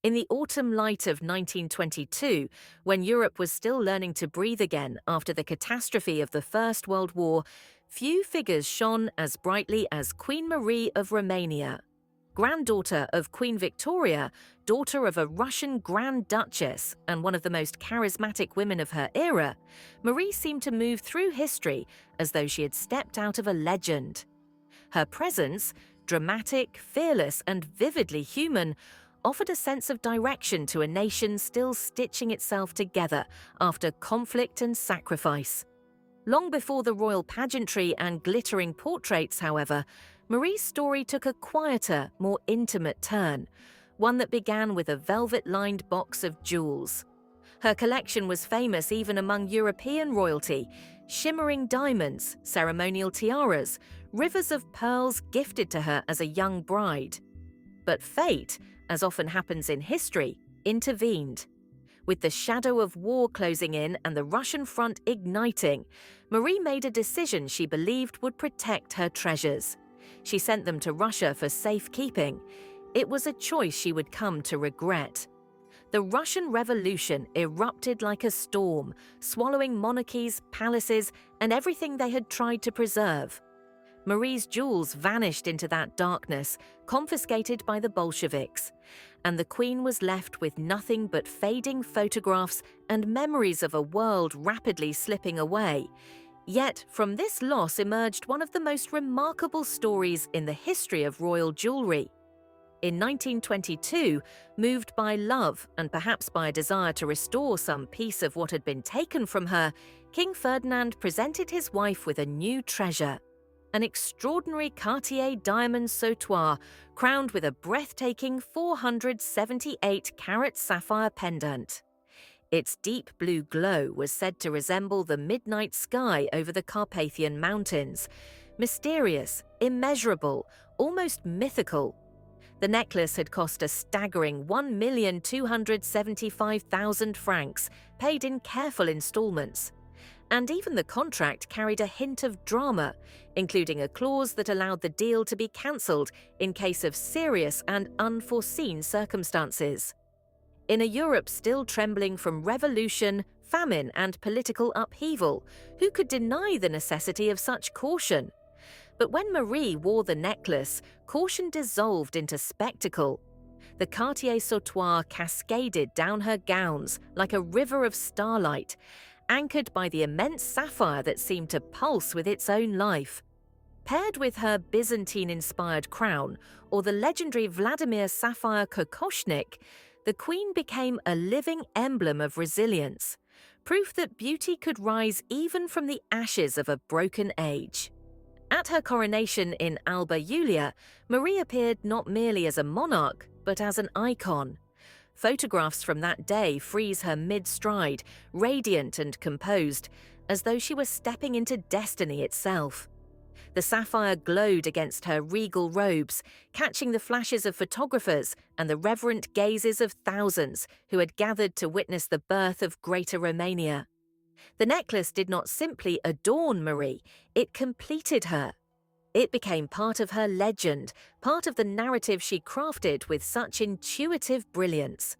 In the autumn light of 1922, when Europe was still learning to breathe again after the catastrophe of the First World War, few figures shone as brightly as Queen Marie of Romania. Granddaughter of Queen Victoria, daughter of a Russian Grand Duchess and one of the most charismatic women of her era, Marie seemed to move through history as though she had stepped out of a legend. Her presence, dramatic, fearless, and vividly human, offered a sense of direction to a nation still stitching itself together after conflict and sacrifice. Long before the royal pageantry and glittering portraits, however, Marie's story took a quieter, more intimate turn, one that began with a velvet-lined box of jewels. Her collection was famous even among European royalty: shimmering diamonds, ceremonial tiaras, rivers of pearls gifted to her as a young bride. But fate, as often happens in history, intervened. With the shadow of war closing in and the Russian front igniting, Marie made a decision she believed would protect her treasures. She sent them to Russia for safekeeping. It was a choice she would come to regret. The Russian Revolution erupted like a storm, swallowing monarchies, palaces, and everything they had tried to preserve. Marie's jewels vanished into that darkness, confiscated by the Bolsheviks, and the Queen was left with nothing but fading photographs and memories of a world rapidly slipping away. Yet, from this loss emerged one of the most remarkable stories in the history of royal jewelry. In 1922, moved by love and perhaps by a desire to restore some piece of what had been taken from her, King Ferdinand presented his wife with a new treasure: an extraordinary Cartier diamond sautoir crowned with a breathtaking 478-carat sapphire pendant. Its deep blue glow was said to resemble the midnight sky over the Carpathian Mountains, mysterious, immeasurable, almost mythical. The necklace had cost a staggering 1,275,000 francs, paid in careful installments. And even the contract carried a hint of drama, including a clause that allowed the deal to be cancelled in case of serious and unforeseen circumstances. In a Europe still trembling from revolution, famine, and political upheaval, who could deny the necessity of such caution? But when Marie wore the necklace, caution dissolved into spectacle. The Cartier sautoir cascaded down her gowns like a river of starlight, anchored by the immense sapphire that seemed to pulse with its own life. Paired with her Byzantine-inspired crown, or the legendary Vladimir sapphire kokoshnik, the Queen became a living emblem of resilience, proof that beauty could rise even from the ashes of a broken age. At her coronation in Alba Iulia, Marie appeared not merely as a monarch, but as an icon. Photographs from that day freeze her mid-stride, radiant and composed, as though she were stepping into destiny itself. The sapphire glowed against her regal robes, catching the flashes of photographers and the reverent gazes of thousands who had gathered to witness the birth of Greater Romania. The necklace did not simply adorn Marie, it completed her. It became part of her legend, part of the narrative she crafted with such intuitive brilliance.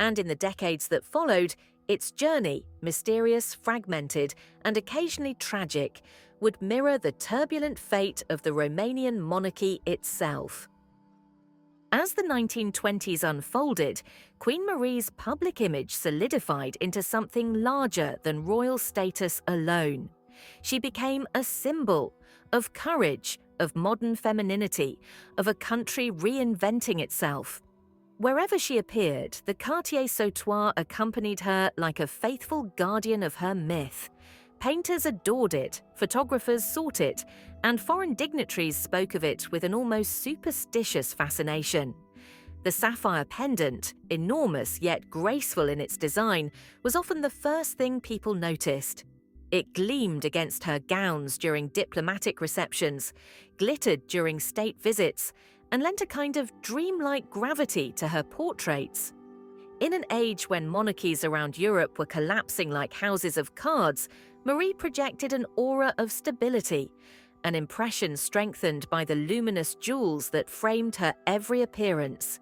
And in the decades that followed, its journey, mysterious, fragmented, and occasionally tragic, would mirror the turbulent fate of the Romanian monarchy itself. As the 1920s unfolded, Queen Marie's public image solidified into something larger than royal status alone. She became a symbol of courage, of modern femininity, of a country reinventing itself. Wherever she appeared, the Cartier sautoir accompanied her like a faithful guardian of her myth. Painters adored it, photographers sought it, and foreign dignitaries spoke of it with an almost superstitious fascination. The sapphire pendant, enormous yet graceful in its design, was often the first thing people noticed. It gleamed against her gowns during diplomatic receptions, glittered during state visits, and lent a kind of dreamlike gravity to her portraits. In an age when monarchies around Europe were collapsing like houses of cards, Marie projected an aura of stability, an impression strengthened by the luminous jewels that framed her every appearance.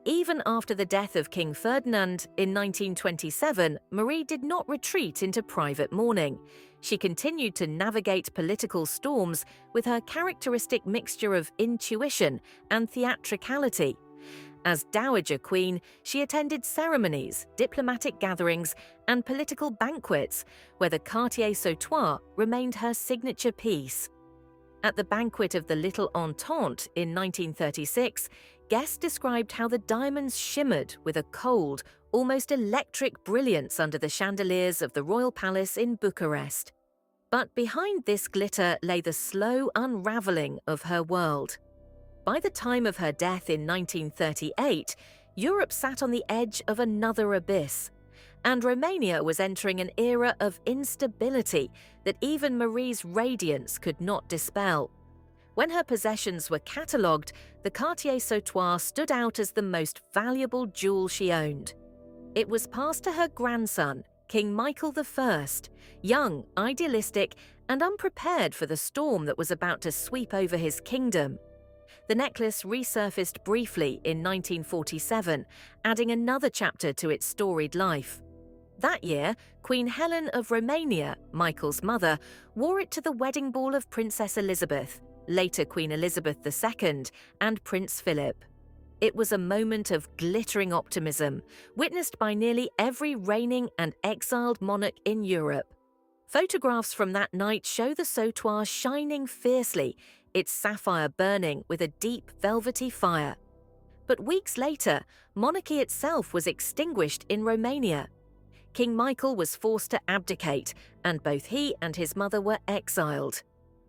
Even after the death of King Ferdinand in 1927, Marie did not retreat into private mourning. She continued to navigate political storms with her characteristic mixture of intuition and theatricality. As Dowager Queen, she attended ceremonies, diplomatic gatherings, and political banquets, where the Cartier sautoir remained her signature piece. At the banquet of the Little Entente in 1936, guests described how the diamonds shimmered with a cold, almost electric brilliance under the chandeliers of the royal palace in Bucharest. But behind this glitter lay the slow unraveling of her world. By the time of her death in 1938, Europe sat on the edge of another abyss, and Romania was entering an era of instability that even Marie's radiance could not dispel. When her possessions were catalogued, the Cartier sautoir stood out as the most valuable jewel she owned. It was passed to her grandson, King Michael I, young, idealistic, and unprepared for the storm that was about to sweep over his kingdom. The necklace resurfaced briefly in 1947, adding another chapter to its storied life. That year, Queen Helen of Romania, Michael's mother, wore it to the wedding ball of Princess Elizabeth, later Queen Elizabeth II, and Prince Philip. It was a moment of glittering optimism, witnessed by nearly every reigning and exiled monarch in Europe. Photographs from that night show the sautoir shining fiercely, its sapphire burning with a deep velvety fire. But weeks later, monarchy itself was extinguished in Romania. King Michael was forced to abdicate, and both he and his mother were exiled.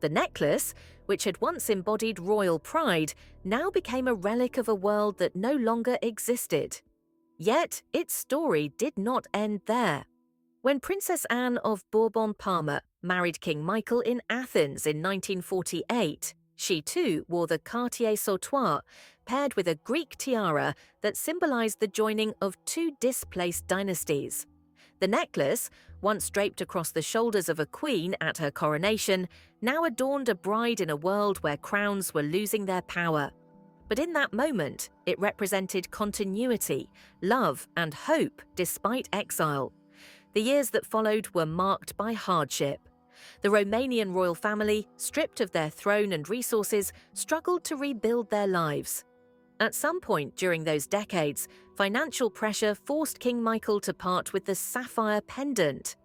The necklace, which had once embodied royal pride, now became a relic of a world that no longer existed. Yet, its story did not end there. When Princess Anne of Bourbon-Parma married King Michael in Athens in 1948, she too wore the Cartier sautoir, paired with a Greek tiara that symbolized the joining of two displaced dynasties. The necklace, once draped across the shoulders of a queen at her coronation, now adorned a bride in a world where crowns were losing their power. But in that moment, it represented continuity, love, and hope despite exile. The years that followed were marked by hardship. The Romanian royal family, stripped of their throne and resources, struggled to rebuild their lives. At some point during those decades, financial pressure forced King Michael to part with the sapphire pendant.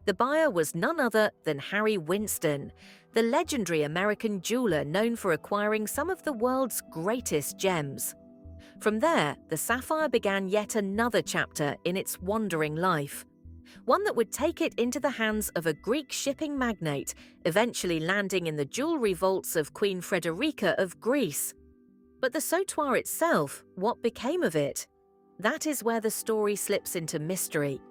The buyer was none other than Harry Winston, the legendary American jeweler known for acquiring some of the world's greatest gems. From there, the sapphire began yet another chapter in its wandering life. One that would take it into the hands of a Greek shipping magnate, eventually landing in the jewelry vaults of Queen Frederica of Greece. But the sautoir itself, what became of it? That is where the story slips into mystery.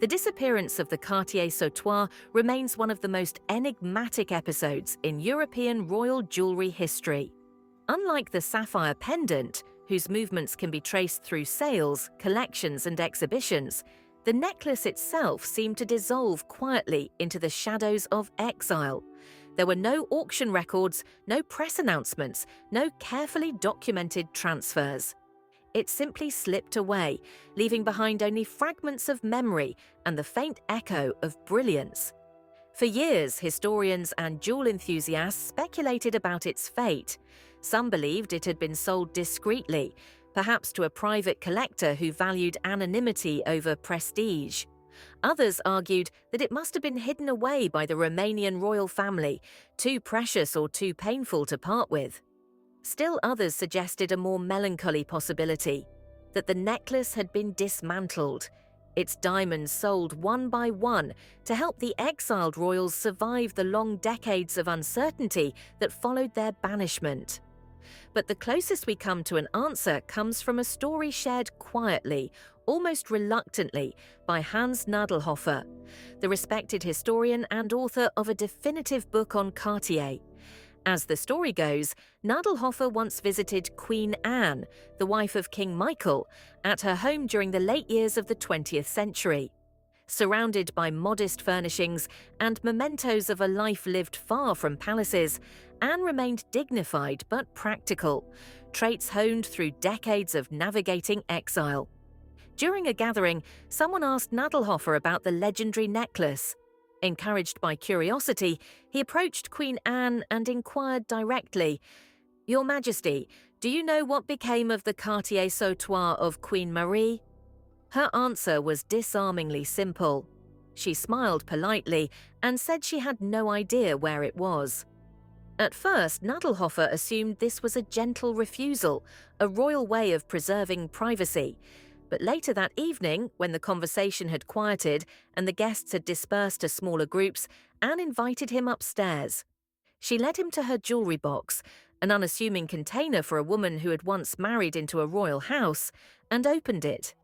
The disappearance of the Cartier sautoir remains one of the most enigmatic episodes in European royal jewelry history. Unlike the sapphire pendant, whose movements can be traced through sales, collections, and exhibitions, the necklace itself seemed to dissolve quietly into the shadows of exile. There were no auction records, no press announcements, no carefully documented transfers. It simply slipped away, leaving behind only fragments of memory and the faint echo of brilliance. For years, historians and jewel enthusiasts speculated about its fate. Some believed it had been sold discreetly, perhaps to a private collector who valued anonymity over prestige. Others argued that it must have been hidden away by the Romanian royal family, too precious or too painful to part with. Still others suggested a more melancholy possibility, that the necklace had been dismantled, its diamonds sold one by one to help the exiled royals survive the long decades of uncertainty that followed their banishment. But the closest we come to an answer comes from a story shared quietly, almost reluctantly, by Hans Nadelhofer, the respected historian and author of a definitive book on Cartier. As the story goes, Nadelhofer once visited Queen Anne, the wife of King Michael, at her home during the late years of the 20th century. Surrounded by modest furnishings and mementos of a life lived far from palaces, Anne remained dignified but practical, traits honed through decades of navigating exile. During a gathering, someone asked Nadelhofer about the legendary necklace. Encouraged by curiosity, he approached Queen Anne and inquired directly, "Your Majesty, do you know what became of the Cartier sautoir of Queen Marie?" Her answer was disarmingly simple. She smiled politely and said she had no idea where it was. At first, Nadelhofer assumed this was a gentle refusal, a royal way of preserving privacy. But later that evening, when the conversation had quieted and the guests had dispersed to smaller groups, Anne invited him upstairs. She led him to her jewelry box, an unassuming container for a woman who had once married into a royal house, and opened it.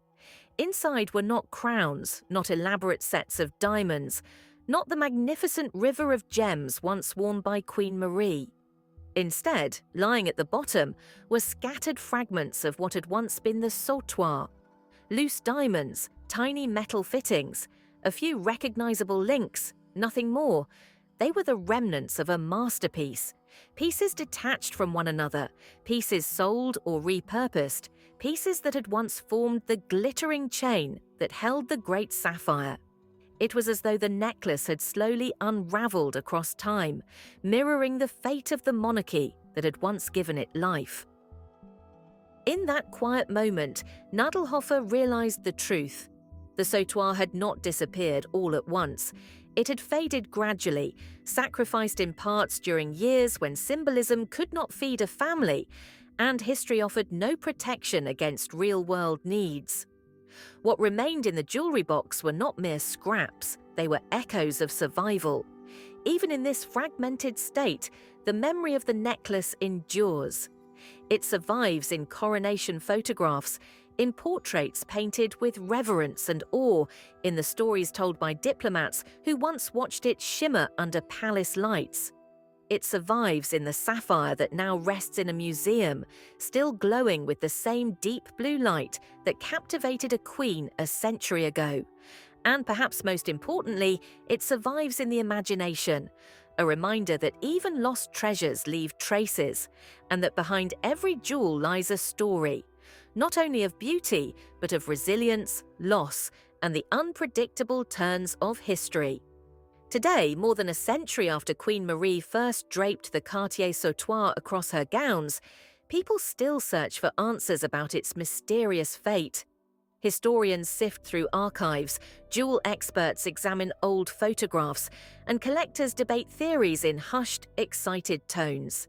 Inside were not crowns, not elaborate sets of diamonds, not the magnificent river of gems once worn by Queen Marie. Instead, lying at the bottom, were scattered fragments of what had once been the sautoir. Loose diamonds, tiny metal fittings, a few recognizable links, nothing more. They were the remnants of a masterpiece. Pieces detached from one another, pieces sold or repurposed, pieces that had once formed the glittering chain that held the great sapphire. It was as though the necklace had slowly unraveled across time, mirroring the fate of the monarchy that had once given it life. In that quiet moment, Nadelhofer realized the truth. The sautoir had not disappeared all at once. It had faded gradually, sacrificed in parts during years when symbolism could not feed a family, and history offered no protection against real-world needs. What remained in the jewelry box were not mere scraps, they were echoes of survival. Even in this fragmented state, the memory of the necklace endures. It survives in coronation photographs, in portraits painted with reverence and awe, in the stories told by diplomats who once watched it shimmer under palace lights. It survives in the sapphire that now rests in a museum, still glowing with the same deep blue light that captivated a queen a century ago. And perhaps most importantly, it survives in the imagination, a reminder that even lost treasures leave traces, and that behind every jewel lies a story, not only of beauty, but of resilience, loss, and the unpredictable turns of history. Today, more than a century after Queen Marie first draped the Cartier sautoir across her gowns, people still search for answers about its mysterious fate. Historians sift through archives, jewel experts examine old photographs, and collectors debate theories in hushed, excited tones.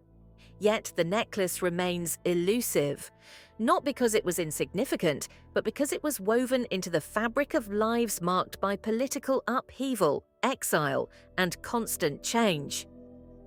Yet the necklace remains elusive, not because it was insignificant, but because it was woven into the fabric of lives marked by political upheaval, exile, and constant change.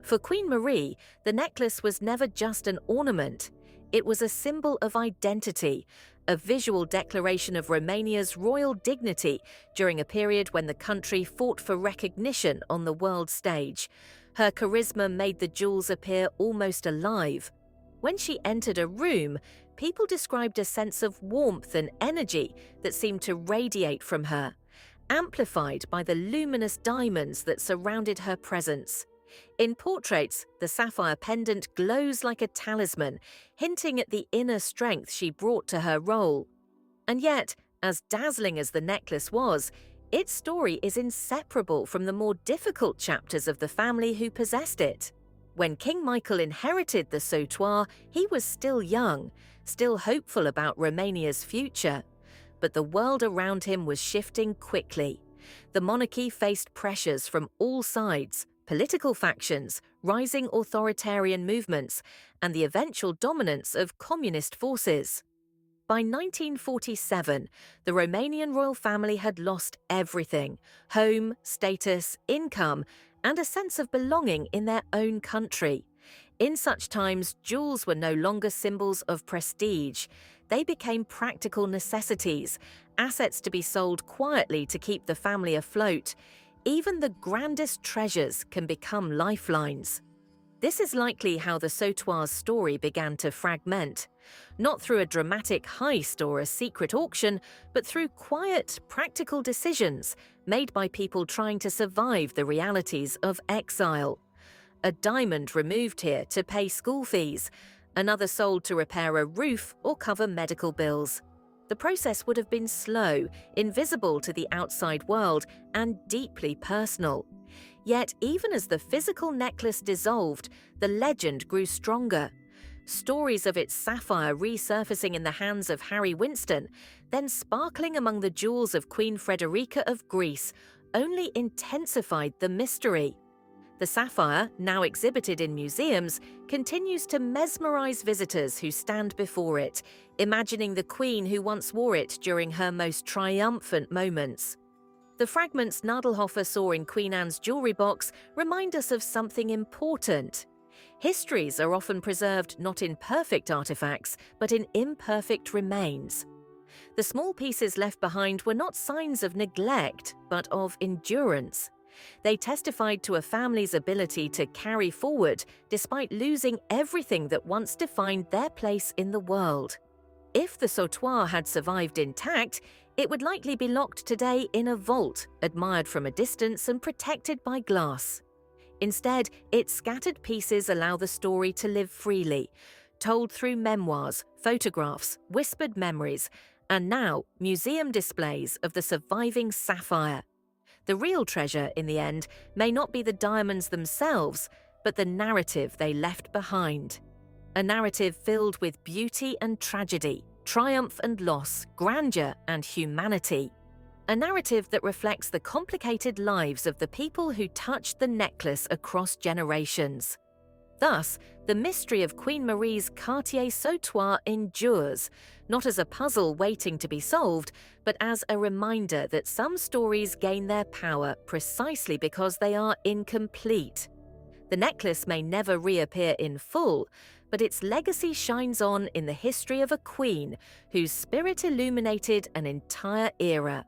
For Queen Marie, the necklace was never just an ornament. It was a symbol of identity, a visual declaration of Romania's royal dignity during a period when the country fought for recognition on the world stage. Her charisma made the jewels appear almost alive. When she entered a room, people described a sense of warmth and energy that seemed to radiate from her, amplified by the luminous diamonds that surrounded her presence. In portraits, the sapphire pendant glows like a talisman, hinting at the inner strength she brought to her role. And yet, as dazzling as the necklace was, its story is inseparable from the more difficult chapters of the family who possessed it. When King Michael inherited the sautoir, he was still young, still hopeful about Romania's future. But the world around him was shifting quickly. The monarchy faced pressures from all sides: political factions, rising authoritarian movements, and the eventual dominance of communist forces. By 1947, the Romanian royal family had lost everything: home, status, income, and a sense of belonging in their own country. In such times, jewels were no longer symbols of prestige. They became practical necessities, assets to be sold quietly to keep the family afloat. Even the grandest treasures can become lifelines. This is likely how the sautoir's story began to fragment. Not through a dramatic heist or a secret auction, but through quiet, practical decisions made by people trying to survive the realities of exile. A diamond removed here to pay school fees, Another sold to repair a roof or cover medical bills. The process would have been slow, invisible to the outside world, and deeply personal. Yet, even as the physical necklace dissolved, the legend grew stronger. Stories of its sapphire resurfacing in the hands of Harry Winston, then sparkling among the jewels of Queen Frederica of Greece, only intensified the mystery. The sapphire, now exhibited in museums, continues to mesmerize visitors who stand before it, imagining the queen who once wore it during her most triumphant moments. The fragments Nadelhofer saw in Queen Anne's jewelry box remind us of something important. Histories are often preserved not in perfect artifacts, but in imperfect remains. The small pieces left behind were not signs of neglect, but of endurance. They testified to a family's ability to carry forward despite losing everything that once defined their place in the world. If the sautoir had survived intact, it would likely be locked today in a vault, admired from a distance and protected by glass. Instead, its scattered pieces allow the story to live freely, told through memoirs, photographs, whispered memories, and now museum displays of the surviving sapphire. The real treasure, in the end, may not be the diamonds themselves, but the narrative they left behind. A narrative filled with beauty and tragedy, triumph and loss, grandeur and humanity. A narrative that reflects the complicated lives of the people who touched the necklace across generations. Thus, the mystery of Queen Marie's Cartier sautoir endures, not as a puzzle waiting to be solved, but as a reminder that some stories gain their power precisely because they are incomplete. The necklace may never reappear in full, but its legacy shines on in the history of a queen whose spirit illuminated an entire era.